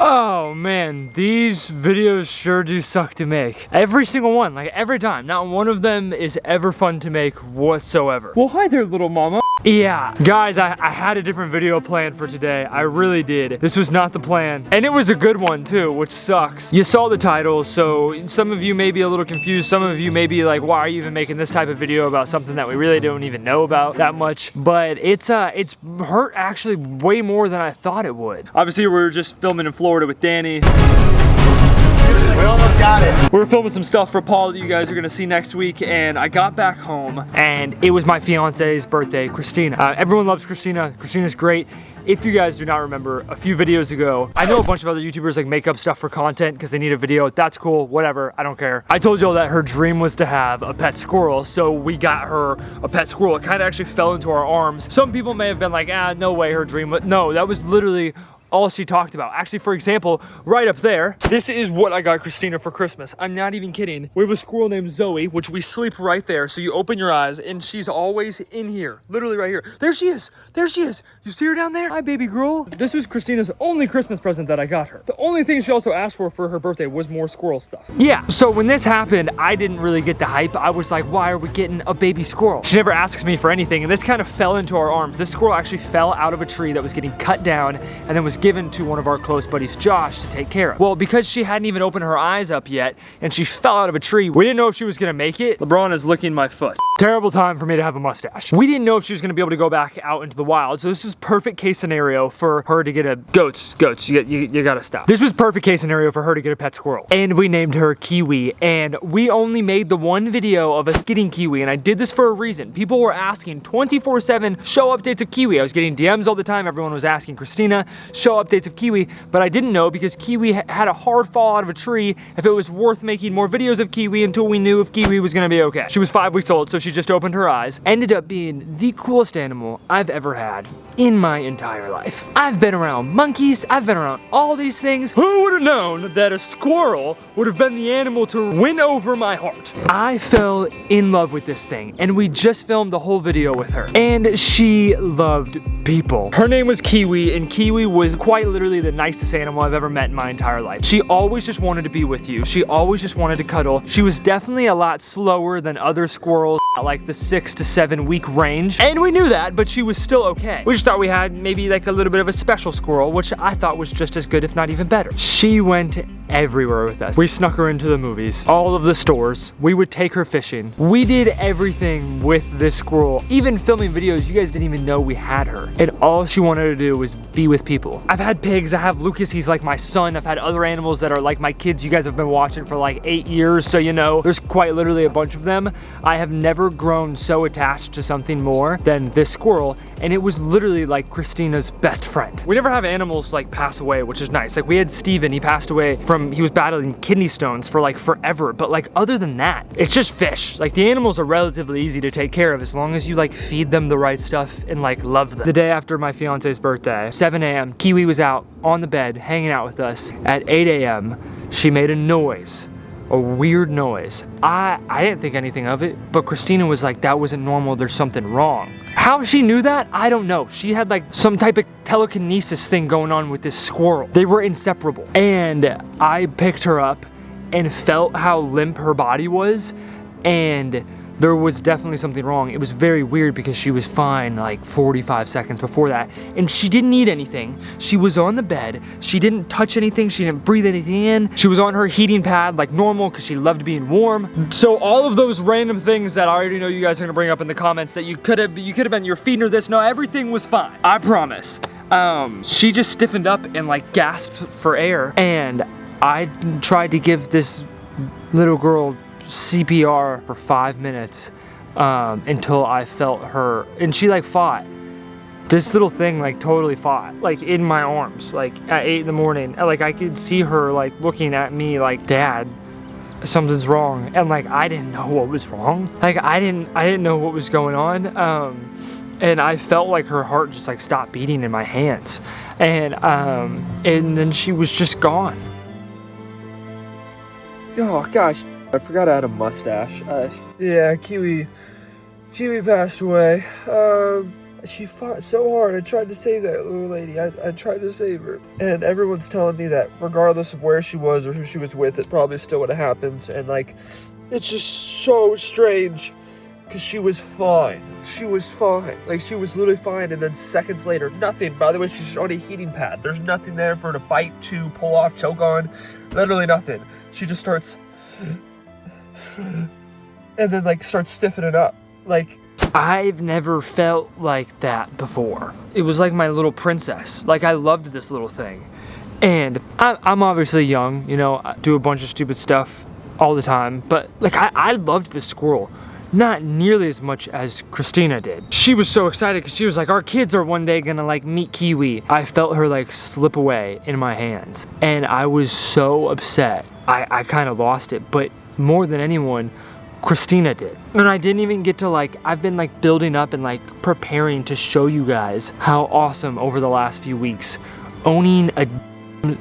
Oh man, these videos sure do suck to make. Every single one, like every time. Not one of them is ever fun to make whatsoever. Well, hi there, little mama. Yeah, guys, I had a different video planned for today. I really did. This was not the plan. And it was a good one too, which sucks. You saw the title, so some of you may be a little confused. Some of you may be like, why are you even making this type of video about something that we really don't even know about that much? But it's hurt actually way more than I thought it would. Obviously, we were just filming in Florida with Danny. We almost got it. We were filming some stuff for Paul that you guys are gonna see next week, and I got back home and it was my fiance's birthday, Christina. Everyone loves Christina. Christina's great. If you guys do not remember, a few videos ago, I know a bunch of other YouTubers like make up stuff for content because they need a video. That's cool, whatever, I don't care. I told y'all that her dream was to have a pet squirrel, so we got her a pet squirrel. It kind of actually fell into our arms. Some people may have been like, ah, no way, her dream, but no, that was literally all she talked about. Actually, for example, right up there, this is what I got Christina for Christmas. I'm not even kidding. We have a squirrel named Zoe, which we sleep right there. So you open your eyes and she's always in here, literally right here. There she is. There she is. You see her down there? Hi, baby girl. This was Christina's only Christmas present that I got her. The only thing she also asked for her birthday was more squirrel stuff. Yeah, so when this happened, I didn't really get the hype. I was like, why are we getting a baby squirrel? She never asks me for anything, and this kind of fell into our arms. This squirrel actually fell out of a tree that was getting cut down and then was given to one of our close buddies, Josh, to take care of. Well, because she hadn't even opened her eyes up yet and she fell out of a tree, we didn't know if she was gonna make it. LeBron is licking my foot. Terrible time for me to have a mustache. We didn't know if she was gonna be able to go back out into the wild, so this is perfect case scenario for her to get a goats, you gotta stop. This was perfect case scenario for her to get a pet squirrel. And we named her Kiwi, and we only made the one video of us getting Kiwi, and I did this for a reason. People were asking 24/7 show updates of Kiwi. I was getting DMs all the time. Everyone was asking Christina, show updates of Kiwi, but I didn't know because Kiwi had a hard fall out of a tree if it was worth making more videos of Kiwi until we knew if Kiwi was gonna be okay. She was 5 weeks old, so she just opened her eyes. Ended up being the coolest animal I've ever had in my entire life. I've been around monkeys, I've been around all these things. Who would have known that a squirrel would have been the animal to win over my heart? I fell in love with this thing, and we just filmed the whole video with her. And she loved people. Her name was Kiwi, and Kiwi was quite literally the nicest animal I've ever met in my entire life. She always just wanted to be with you. She always just wanted to cuddle. She was definitely a lot slower than other squirrels at like the 6 to 7 week range. And we knew that, but she was still okay. We just thought we had maybe like a little bit of a special squirrel, which I thought was just as good, if not even better. She went everywhere with us. We snuck her into the movies, all of the stores. We would take her fishing. We did everything with this squirrel. Even filming videos, you guys didn't even know we had her. And all she wanted to do was be with people. I've had pigs, I have Lucas, he's like my son. I've had other animals that are like my kids. You guys have been watching for like 8 years, so you know, there's quite literally a bunch of them. I have never grown so attached to something more than this squirrel, and it was literally like Christina's best friend. We never have animals like pass away, which is nice. Like we had Steven, he passed away from, he was battling kidney stones for like forever, but like other than that, it's just fish. Like the animals are relatively easy to take care of as long as you like feed them the right stuff and like love them. The day after my fiance's birthday, 7 a.m., Kiwi was out on the bed hanging out with us. At 8 a.m., she made a noise. A weird noise. I didn't think anything of it, but Christina was like, that wasn't normal, there's something wrong. How she knew that, I don't know. She had like some type of telekinesis thing going on with this squirrel. They were inseparable. And I picked her up and felt how limp her body was, and there was definitely something wrong. It was very weird because she was fine like 45 seconds before that, and she didn't eat anything. She was on the bed. She didn't touch anything. She didn't breathe anything in. She was on her heating pad like normal because she loved being warm. So all of those random things that I already know you guys are gonna bring up in the comments that you could have been, you're feeding her this. No, everything was fine. I promise. She just stiffened up and like gasped for air, and I tried to give this little girl CPR for 5 minutes until I felt her, and she like fought. This little thing like totally fought, like in my arms, like at 8 in the morning. Like I could see her like looking at me like, Dad, something's wrong. And like I didn't know what was wrong. Like I didn't know what was going on. And I felt like her heart just like stopped beating in my hands. And then she was just gone. Oh gosh, I forgot I had a mustache. Yeah, Kiwi passed away. she fought so hard. I tried to save that little lady. I tried to save her. And everyone's telling me that regardless of where she was or who she was with, it probably still would have happened. And like, it's just so strange because she was fine. She was fine. Like, she was literally fine. And then seconds later, nothing. By the way, she's on a heating pad. There's nothing there for her to bite, chew, pull off, choke on. Literally nothing. She just starts... and then like starts stiffening up. Like, I've never felt like that before. It was like my little princess. Like, I loved this little thing. And I'm obviously young, you know, I do a bunch of stupid stuff all the time, but like I loved this squirrel. Not nearly as much as Christina did. She was so excited because she was like, our kids are one day gonna like meet Kiwi. I felt her like slip away in my hands. And I was so upset. I kind of lost it, but more than anyone, Christina did. And I didn't even get to like, I've been like building up and like preparing to show you guys how awesome over the last few weeks owning a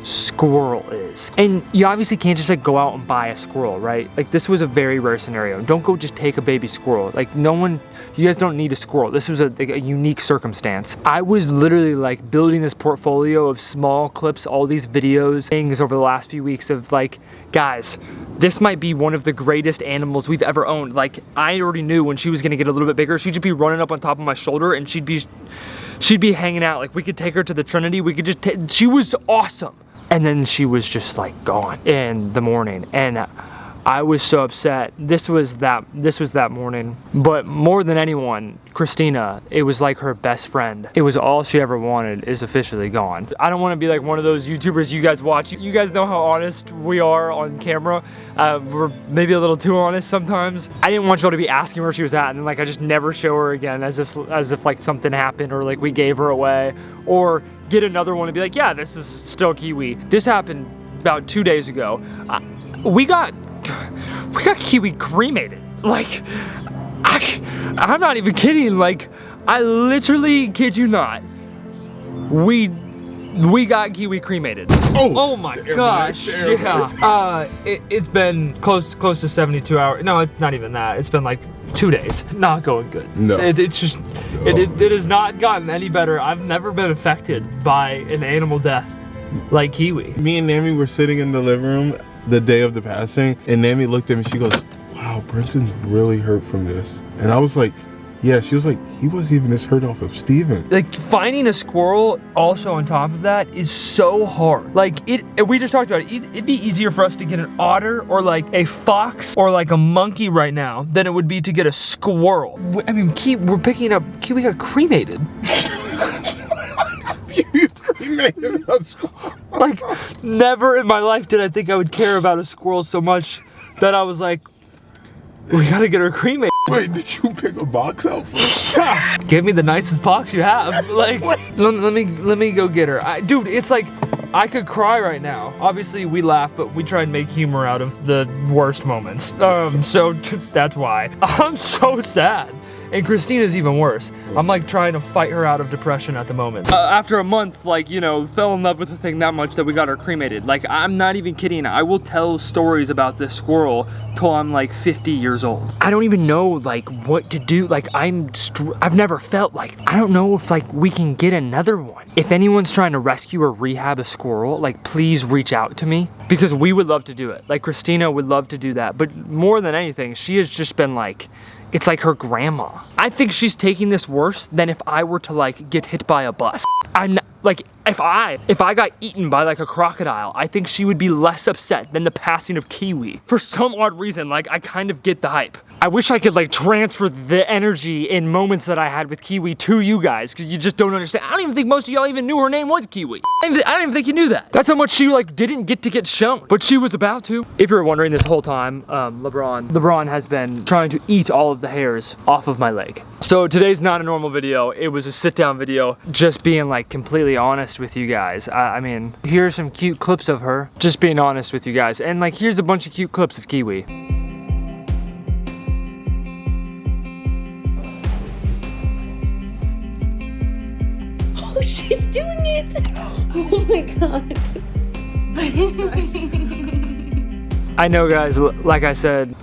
squirrel is. And you obviously can't just like go out and buy a squirrel, right? Like, this was a very rare scenario. Don't go just take a baby squirrel. Like, no one, you guys don't need a squirrel. This was like a unique circumstance. I was literally like building this portfolio of small clips, all these videos, things over the last few weeks of like, guys, this might be one of the greatest animals we've ever owned. Like, I already knew when she was gonna get a little bit bigger, she'd just be running up on top of my shoulder and she'd be hanging out. Like, we could take her to the Trinity. We could just she was awesome. And then she was just like gone in the morning. And I was so upset. This was that morning. But more than anyone, Christina, it was like her best friend. It was all she ever wanted is officially gone. I don't want to be like one of those YouTubers you guys watch. You guys know how honest we are on camera. We're maybe a little too honest sometimes. I didn't want y'all to be asking where she was at and then like I just never show her again as if like something happened or like we gave her away, or get another one and be like, yeah, this is still Kiwi. This happened about 2 days ago. We got Kiwi cremated. Like, I'm not even kidding. Like, I literally kid you not. We got Kiwi cremated. Oh my gosh. Yeah. It's been close to 72 hours. No, it's not even that. It's been like 2 days. Not going good. No. It's just, it has not gotten any better. I've never been affected by an animal death like Kiwi. Me and Nami were sitting in the living room the day of the passing, and Nami looked at me, she goes, wow, Brenton's really hurt from this. And I was like, yeah. She was like, he wasn't even this hurt off of Steven. Like, finding a squirrel also on top of that is so hard. Like, we just talked about it. It'd be easier for us to get an otter or like a fox or like a monkey right now than it would be to get a squirrel. I mean, we're picking up, Kiwi got cremated. Like, never in my life did I think I would care about a squirrel so much that I was like, we gotta get her cremated. Wait, did you pick a box out for her? Give me the nicest box you have. Like, let me go get her. Dude, it's like, I could cry right now. Obviously, we laugh, but we try and make humor out of the worst moments. So that's why. I'm so sad. And Christina's even worse. I'm like trying to fight her out of depression at the moment. After a month, like, you know, fell in love with the thing that much that we got her cremated. Like, I'm not even kidding. I will tell stories about this squirrel till I'm like 50 years old. I don't even know like what to do. Like, I've never felt like, I don't know if like we can get another one. If anyone's trying to rescue or rehab a squirrel, like, please reach out to me because we would love to do it. Like, Christina would love to do that. But more than anything, she has just been like, it's like her grandma. I think she's taking this worse than if I were to like get hit by a bus. I'm not, like, if I got eaten by like a crocodile, I think she would be less upset than the passing of Kiwi. For some odd reason, like, I kind of get the hype. I wish I could like transfer the energy in moments that I had with Kiwi to you guys, because you just don't understand. I don't even think most of y'all even knew her name was Kiwi. I don't even think you knew that. That's how much she like didn't get shown, but she was about to. If you're wondering, this whole time, LeBron has been trying to eat all of the hairs off of my leg. So today's not a normal video. It was a sit down video, just being like completely honest with you guys. I mean, here's some cute clips of her, just being honest with you guys. And like, here's a bunch of cute clips of Kiwi. Oh, she's doing it! Oh my god. I know, guys, like I said,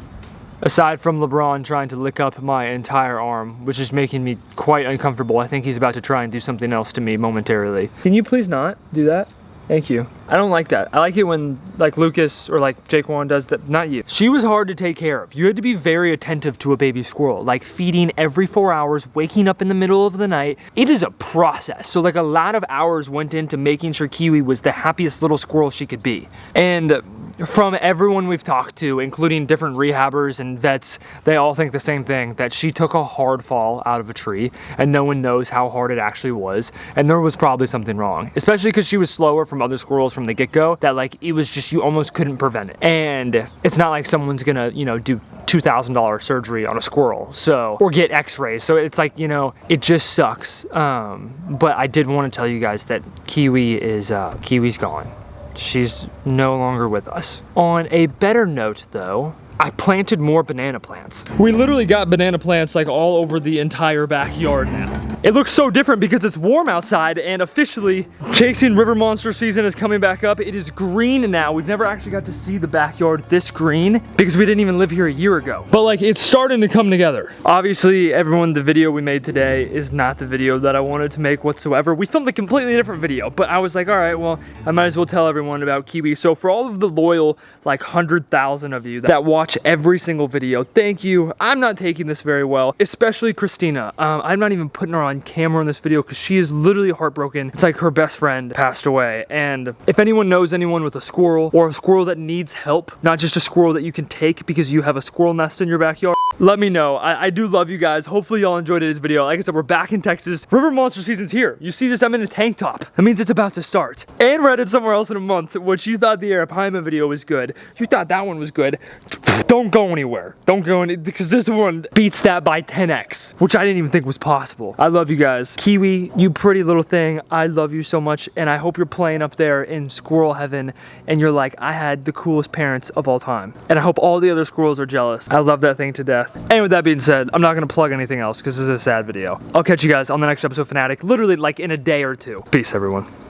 Aside from LeBron trying to lick up my entire arm, which is making me quite uncomfortable. I think he's about to try and do something else to me momentarily. Can you please not do that? Thank you. I don't like that. I like it when like Lucas or like Jaquan does that, not you. She was hard to take care of. You had to be very attentive to a baby squirrel, like feeding every 4 hours, waking up in the middle of the night. It is a process. So like a lot of hours went into making sure Kiwi was the happiest little squirrel she could be. And from everyone we've talked to, including different rehabbers and vets, they all think the same thing, that she took a hard fall out of a tree and no one knows how hard it actually was. And there was probably something wrong, especially because she was slower from other squirrels from the get-go, that like it was just, you almost couldn't prevent it. And it's not like someone's gonna, you know, do $2,000 surgery on a squirrel, so, or get x-rays. So it's like, you know, it just sucks. But I did want to tell you guys that Kiwi's gone. She's no longer with us. On a better note though, I planted more banana plants. We literally got banana plants like all over the entire backyard now. It looks so different because it's warm outside, and officially chasing river monster season is coming back up. It is green now. We've never actually got to see the backyard this green because we didn't even live here a year ago. But like, it's starting to come together. Obviously, everyone, the video we made today is not the video that I wanted to make whatsoever. We filmed a completely different video, but I was like, all right, well, I might as well tell everyone about Kiwi. So for all of the loyal, like 100,000 of you that watch every single video, thank you. I'm not taking this very well, especially Christina. I'm not even putting her on camera in this video because she is literally heartbroken. It's like her best friend passed away. And if anyone knows anyone with a squirrel, or a squirrel that needs help, not just a squirrel that you can take because you have a squirrel nest in your backyard, let me know. I do love you guys. Hopefully y'all enjoyed today's video. Like I said, we're back in Texas. River monster season's here. You see this, I'm in a tank top. That means it's about to start. And we're headed somewhere else in a month, which you thought the Arapaima video was good. You thought that one was good. Don't go anywhere. Don't go any, because this one beats that by 10x, which I didn't even think was possible. I love you guys. Kiwi, you pretty little thing. I love you so much, and I hope you're playing up there in squirrel heaven, and you're like, I had the coolest parents of all time. And I hope all the other squirrels are jealous. I love that thing to death. And with that being said, I'm not gonna plug anything else because this is a sad video. I'll catch you guys on the next episode of Finatic, literally like in a day or two. Peace, everyone.